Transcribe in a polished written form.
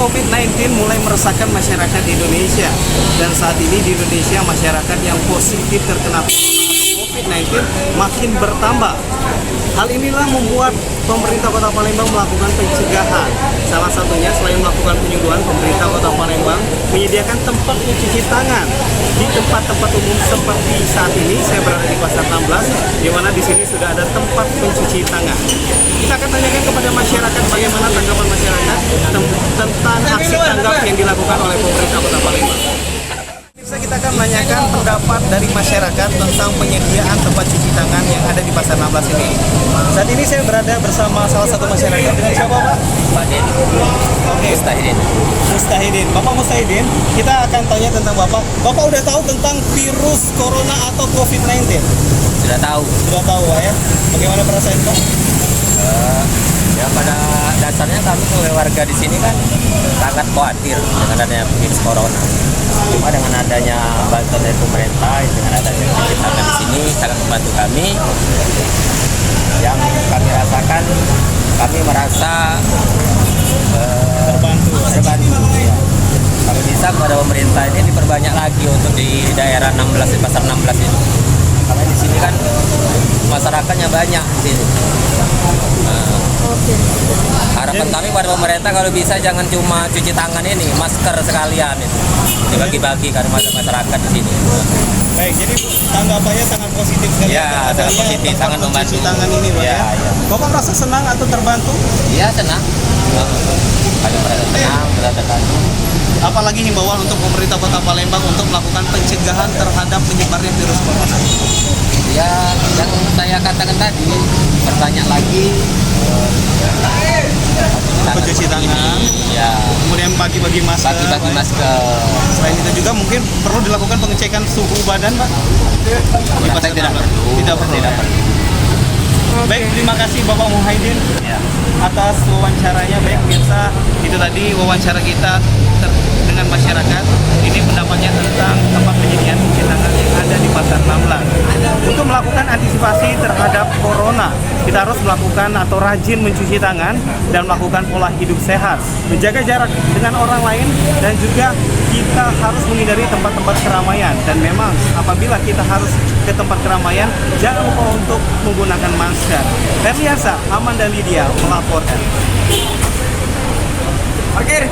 COVID-19 mulai meresahkan masyarakat Indonesia, dan saat ini di Indonesia masyarakat yang positif terkena COVID-19 makin bertambah. Hal inilah membuat pemerintah Kota Palembang melakukan pencegahan. Salah satunya selain melakukan penyuluhan, pemerintah Kota Palembang menyediakan tempat mencuci tangan di tempat-tempat umum seperti saat ini saya berada di Pasar 16, di mana di sini sudah ada tempat mencuci tangan. Kita akan tanyakan kepada masyarakat bagaimana tanggapan masyarakat tentang aksi tanggap yang dilakukan oleh pemerintah Kota Palembang. Kita akan menanyakan pendapat dari masyarakat tentang penyediaan tempat cuci tangan yang ada di Pasar 16 ini. Saat ini saya berada bersama salah satu masyarakat. Dengan siapa, Pak? Pak Den. Oke. Mustahidin. Mustahidin. Bapak Mustahidin, kita akan tanya tentang Bapak. Bapak udah tahu tentang virus corona atau COVID-19? Sudah tahu. Sudah tahu, Pak, ya? Bagaimana perasaan Pak? Ya pada dasarnya kami sebagai warga di sini kan sangat khawatir dengan adanya virus corona. Cuma dengan adanya bantuan dari pemerintah, dengan adanya cuci tangan di sini sangat membantu kami. Yang kami rasakan, kami merasa terbantu. Ya. Kalau bisa kepada pemerintah ini diperbanyak lagi untuk di daerah 16, di Pasar 16 ini. Karena di sini kan masyarakatnya banyak di sini. Harapan kami pada pemerintah kalau bisa jangan cuma cuci tangan ini, masker sekalian itu dibagi-bagi karena masyarakat di sini. Baik, jadi tanggapannya sangat positif sekali. Ya, sangat positif, sangat membantu. Cuci tangan ini, Pak, ya. Bapak merasa senang atau terbantu? Iya, senang. Kami merasa senang, merasa terbantu. Apalagi himbauan untuk pemerintah Kota Palembang untuk melakukan pencegahan terhadap penyebarnya virus corona. Ya, yang saya katakan tadi, bertanya lagi mencuci tangan, ya, kemudian bagi-bagi masker. bagi-bagi masker. Selain itu juga mungkin perlu dilakukan pengecekan suhu badan, Pak. Di Pasar Tidak 16. perlu. Tidak perlu. Tidak perlu. Baik, terima kasih Bapak Muhaidin atas wawancaranya. Baik pemirsa, itu tadi wawancara kita dengan masyarakat. Ini pendapatnya tentang tempat penyediaan cuci tangan yang ada di Pasar 16. Untuk melakukan antisipasi terhadap corona, kita harus melakukan atau rajin mencuci tangan dan melakukan pola hidup sehat, menjaga jarak dengan orang lain, dan juga kita harus menghindari tempat-tempat keramaian. Dan memang apabila kita harus ke tempat keramaian, jangan lupa untuk menggunakan masker. Ferdiansa, Aman dan Lydia melaporkan. Parkir.